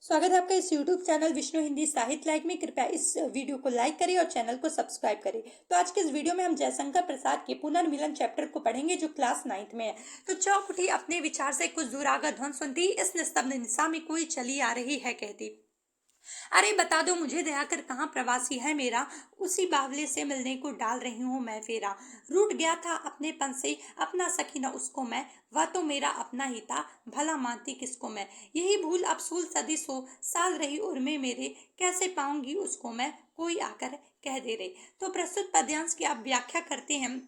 स्वागत है आपका इस YouTube चैनल विष्णु हिंदी साहित्य लाइक में। कृपया इस वीडियो को लाइक करें और चैनल को सब्सक्राइब करें। तो आज के इस वीडियो में हम जयशंकर प्रसाद के पुनर्मिलन चैप्टर को पढ़ेंगे जो क्लास 9th में है। तो चौक उठी अपने विचार से कुछ दूर आकर ध्वनि सुनती, इस निस्तब्ध निशा में कोई चली आ रही है कहती, अरे बता दो मुझे दया कर कहाँ प्रवासी है मेरा, उसी बावले से मिलने को डाल रही हूँ मैं फेरा। रूठ गया था अपने पन से अपना सखी न उसको मैं, वह तो मेरा अपना ही था भला मानती किसको मैं। यही भूल अब सूल सदी 100 साल रही उर्मे मेरे, कैसे पाऊंगी उसको मैं, कोई आकर कह दे रे। तो प्रस्तुत पद्यांश की आप व्याख्या करते हैं।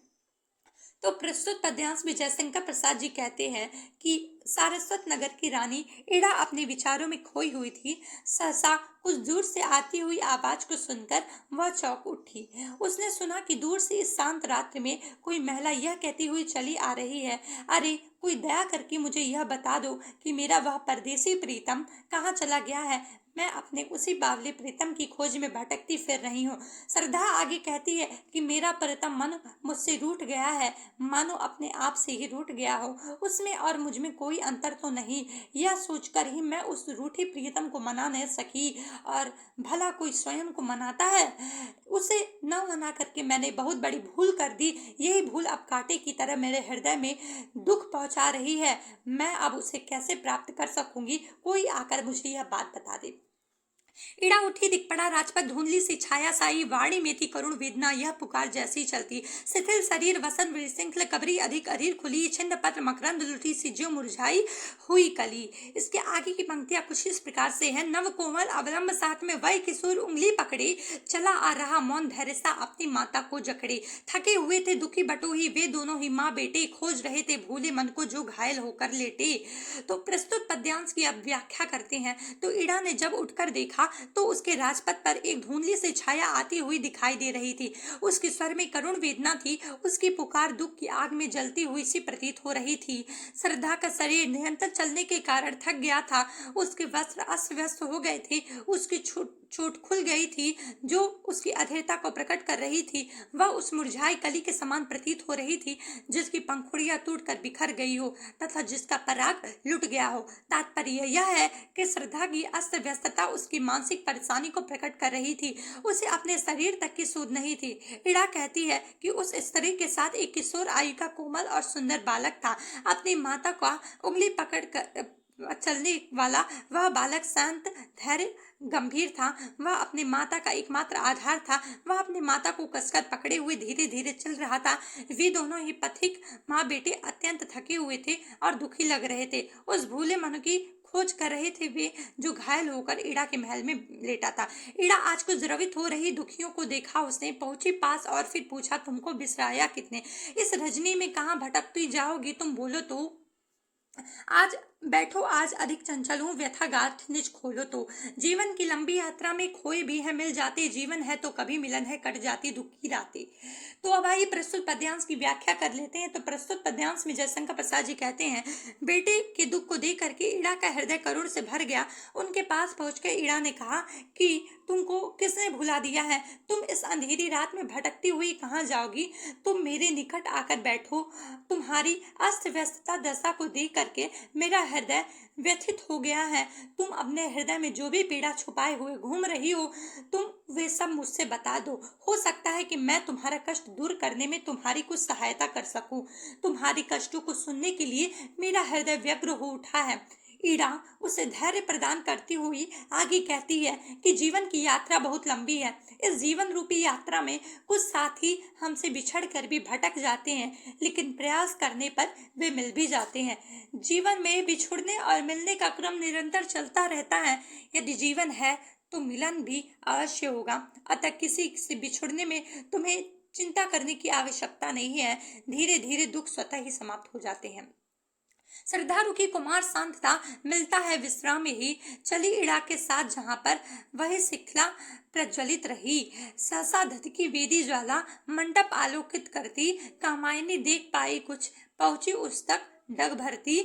तो प्रस्तुत पद्यांश में जयशंकर प्रसाद जी कहते हैं कि सारस्वत नगर की रानी इड़ा अपने विचारों में खोई हुई थी। सहसा कुछ दूर से आती हुई आवाज को सुनकर वह चौंक उठी। उसने सुना कि दूर से इस शांत रात्रि में कोई महिला यह कहती हुई चली आ रही है, अरे कोई दया करके मुझे यह बता दो कि मेरा वह परदेसी प्रीतम कहाँ चला गया है। मैं अपने उसी बावले प्रीतम की खोज में भटकती फिर रही हूँ। श्रद्धा आगे कहती है कि मेरा प्रीतम मन मुझसे रूठ गया है, मानो अपने आप से ही रूठ गया हो। उसमें और मुझ में कोई अंतर तो नहीं। यह सोचकर ही मैं उस रूठी प्रीतम को मना नहीं सकी, और भला कोई स्वयं को मनाता है। उसे न मना करके मैंने बहुत बड़ी भूल कर दी। यही भूल अब कांटे की तरह मेरे हृदय में दुख पहुंचा रही है। मैं अब उसे कैसे प्राप्त कर सकूंगी, कोई आकर मुझे यह बात बता दे। इड़ा उठी दिख पड़ा राजपथ, धुंधली सी छाया साई, वाणी में थी करुण वेदना, यह पुकार जैसी चलती। शिथिल शरीर वसन विशृंखल कबरी, अधिक अधीर खुली, छिन्न पत्र मकरंद लुटी सी ज्यों मुरझाई हुई कली। इसके आगे की पंक्तियां कुछ इस प्रकार से हैं। नव कोमल अवलंब साथ में वही किशोर उंगली पकड़े, चला आ रहा मौन धैर्य सा अपनी माता को जकड़े। थके हुए थे दुखी बटोही वे दोनों ही माँ बेटे, खोज रहे थे भूले मन को जो घायल होकर लेटे। तो प्रस्तुत पद्यांश की अब व्याख्या करते हैं। तो इड़ा ने जब उठकर देखा तो उसके राजपथ पर एक धुंधली सी छाया आती हुई दिखाई दे रही थी। उसके स्वर में करुण वेदना थी, उसकी पुकार दुख की आग में जलती हुई सी प्रतीत हो रही थी। श्रद्धा का शरीर निरंतर चलने के कारण थक गया था, उसके वस्त्र अस्त व्यस्त हो गए थे, उसकी चोट खुल गई थी जो उसकी अधेरता को प्रकट कर रही थी। वह उस मुरझाई कली के समान प्रतीत हो रही थी जिसकी पंखुड़ियां टूटकर बिखर गई हो तथा जिसका पराग लुट गया हो। तात्पर्य यह है कि श्रद्धा की अस्त व्यस्तता उसकी मानसिक परेशानी को प्रकट कर रही थी, उसे अपने शरीर तक की सुध नहीं थी। इड़ा कहती है कि उस स्त्री के साथ एक किशोर आयु का कोमल और सुंदर बालक था। अपनी माता का उंगली पकड़ कर चलने वाला वह बालक शांत धैर्य गंभीर था। वह अपने माता का एकमात्र आधार था। वह अपनी माता को कसकर पकड़े हुए धीरे धीरे चल रहा था। वे दोनों ही पथिक माँ बेटे अत्यंत थके हुए थे और दुखी लग रहे थे। उस भूले मन की खोज कर रहे थे वे जो घायल होकर इड़ा के महल में लेटा था। इड़ा आज कुछ द्रवित हो रही दुखियों को देखा, उसने पहुंची पास और फिर पूछा, तुमको बिसराया कितने, इस रजनी में कहाँ भटकती जाओगी तुम, बोलो तो। आज बैठो, आज अधिक चंचल हूँ, व्यथा गांठ निज खोलो तो। जीवन की लंबी यात्रा में खोए भी है मिल जाते, जीवन है तो कभी मिलन है कट जाती दुख की रातें। तो अब आइए प्रस्तुत पद्यांश की व्याख्या कर लेते हैं। तो प्रस्तुत पद्यांश में जयशंकर प्रसाद जी कहते हैं, बेटे के दुख को देख करके इड़ा का हृदय करुण से भर गया। उनके पास पहुंचकर इड़ा ने कहा कि तुमको किसने भुला दिया है, तुम इस अंधेरी रात में भटकती हुई कहाँ जाओगी, तुम मेरे निकट आकर बैठो। तुम्हारी अस्त व्यस्तता दशा को देख करके मेरा हृदय व्यथित हो गया है। तुम अपने हृदय में जो भी पीड़ा छुपाए हुए घूम रही हो, तुम वे सब मुझसे बता दो। हो सकता है कि मैं तुम्हारा कष्ट दूर करने में तुम्हारी कुछ सहायता कर सकूं। तुम्हारी कष्टों को सुनने के लिए मेरा हृदय व्यग्र हो उठा है। ईड़ा उसे धैर्य प्रदान करती हुई आगे कहती है कि जीवन की यात्रा बहुत लंबी है। इस जीवन रूपी यात्रा में कुछ साथी हमसे बिछड़ कर भी भटक जाते हैं, लेकिन प्रयास करने पर वे मिल भी जाते हैं। जीवन में बिछुड़ने और मिलने का क्रम निरंतर चलता रहता है। यदि जीवन है तो मिलन भी अवश्य होगा, अतः किसी से बिछुड़ने में तुम्हें चिंता करने की आवश्यकता नहीं है। धीरे धीरे दुख स्वतः ही समाप्त हो जाते हैं। श्रद्धारुखी कुमार शांत था, मिलता है विश्राम ही, चली इड़ा के साथ जहाँ पर वही शिखला प्रज्वलित रही। सहसा धधकी वेदी ज्वाला मंडप आलोकित करती, कामायनी देख पाई कुछ, पहुंची उस तक डग भरती।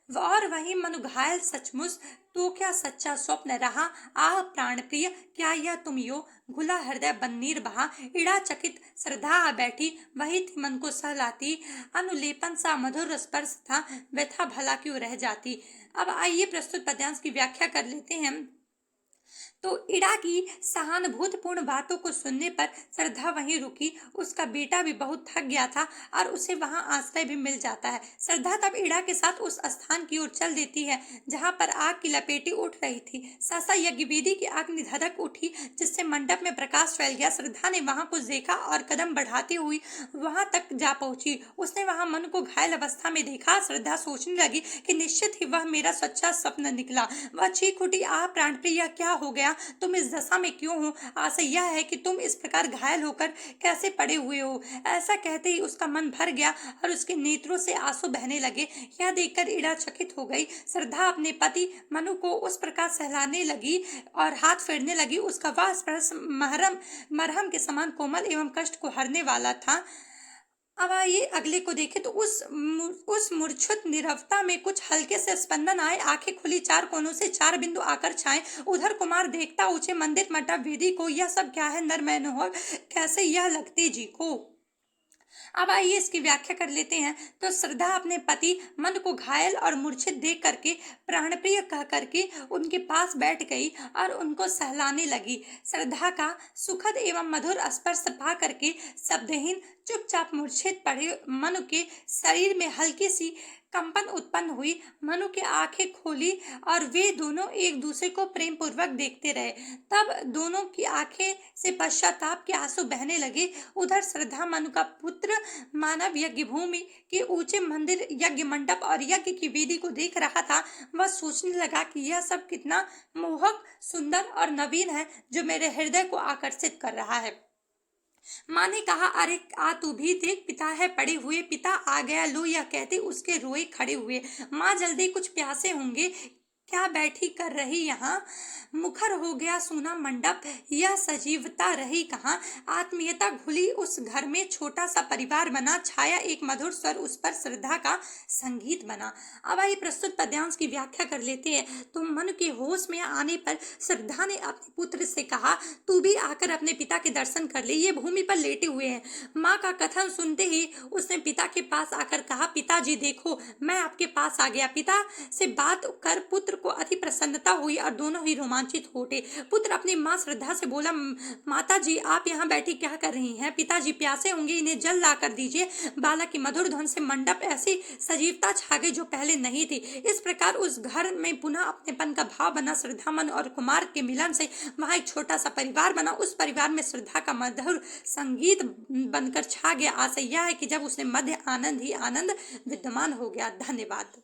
और वही मनु घायल सचमुच, तो क्या सच्चा स्वप्न रहा। आह प्राण प्रिय, क्या यह तुम यो, घुला हृदय बन्नीर बहा। इड़ा चकित श्रद्धा आ बैठी, वही थी मन को सहलाती। अनुलेपन सा मधुर स्पर्श था, व्यथा भला क्यों रह जाती। अब आइए प्रस्तुत पद्यांश की व्याख्या कर लेते हैं। तो इड़ा की सहानुभूतिपूर्ण बातों को सुनने पर श्रद्धा वहीं रुकी। उसका बेटा भी बहुत थक गया था और उसे वहां आश्रय भी मिल जाता है। श्रद्धा तब इड़ा के साथ उस स्थान की ओर चल देती है जहां पर आग की लपेटें उठ रही थी। सहसा यज्ञवेदी की आग निधधक उठी, जिससे मंडप में प्रकाश फैल गया। श्रद्धा ने वहां कुछ देखा और कदम बढ़ाती हुई वहां तक जा पहुंची। उसने वहां मन को घायल अवस्था में देखा। श्रद्धा सोचने लगी कि निश्चित ही वह मेरा सच्चा स्वप्न निकला। वह चीख उठी, आ प्राण प्रिय, क्या हो गया, तुम इस दशा में क्यों हो। आशा यह है कि तुम इस प्रकार घायल होकर कैसे पड़े हुए हो। ऐसा कहते ही उसका मन भर गया और उसके नेत्रों से आंसू बहने लगे। यह देखकर इड़ा चकित हो गई। श्रद्धा अपने पति मनु को उस प्रकार सहलाने लगी और हाथ फेरने लगी। उसका वह स्पर्श मरहम के समान कोमल एवं कष्ट को हरने वाला था। अब आइए अगले को देखें। तो उस मूर्छित नीरवता में कुछ हल्के से स्पंदन आए। आंखें खुली, चार कोनों से चार बिंदु आकर छाए। उधर कुमार देखता ऊंचे मंदिर मंडप वेदी को, यह सब क्या है नर मनोहर, कैसे यह लगते जी को। अब आइए इसकी व्याख्या कर लेते हैं। तो श्रद्धा अपने पति मन को घायल और मूर्छित देख करके प्राणप्रिय कह करके उनके पास बैठ गई और उनको सहलाने लगी। श्रद्धा का सुखद एवं मधुर स्पर्श पा करके शब्दहीन चुपचाप मूर्छित पड़े मनु के शरीर में हल्की सी कंपन उत्पन्न हुई। मनु की आंखें खोली और वे दोनों एक दूसरे को प्रेम पूर्वक देखते रहे। तब दोनों की आंखें से पश्चाताप के आंसू बहने लगे। उधर श्रद्धा मनु का पुत्र मानव यज्ञ भूमि के ऊंचे मंदिर, यज्ञ मंडप और यज्ञ की वेदी को देख रहा था। वह सोचने लगा कि यह सब कितना मोहक, सुंदर और नवीन है, जो मेरे हृदय को आकर्षित कर रहा है। माँ ने कहा, अरे आ तू भी देख, पिता है पड़े हुए। पिता आ गया, लो, यह कहते उसके रोए खड़े हुए। माँ जल्दी, कुछ प्यासे होंगे, क्या बैठी कर रही यहाँ। मुखर हो गया सूना मंडप, यह सजीवता रही कहाँ। आत्मीयता घुली उस घर में, छोटा सा परिवार बना, छाया एक मधुर स्वर, उस पर श्रद्धा का संगीत बना। अब आइए प्रस्तुत पद्यांश की व्याख्या कर लेते हैं। तो मन के होश में आने पर श्रद्धा ने अपने पुत्र से कहा, तू भी आकर अपने पिता के दर्शन कर ले, ये भूमि पर लेटे हुए हैं। माँ का कथन सुनते ही उसने पिता के पास आकर कहा, पिताजी देखो, मैं आपके पास आ गया। पिता से बात कर पुत्र को अति प्रसन्नता हुई और दोनों ही रोमांचित हो उठे। पुत्र अपनी माँ श्रद्धा से बोला, माता जी आप यहाँ बैठी क्या कर रही हैं। पिताजी प्यासे होंगे, इन्हें जल ला कर दीजिए। बालक की मधुर ध्वनि से मंडप ऐसी सजीवता छा गई जो पहले नहीं थी। इस प्रकार उस घर में पुनः अपनेपन का भाव बना। श्रद्धा मन और कुमार के मिलन से वहां एक छोटा सा परिवार बना। उस परिवार में श्रद्धा का मधुर संगीत बनकर छा गया। आशा यह है कि जब उसने मध्य आनंद ही आनंद विद्यमान हो गया। धन्यवाद।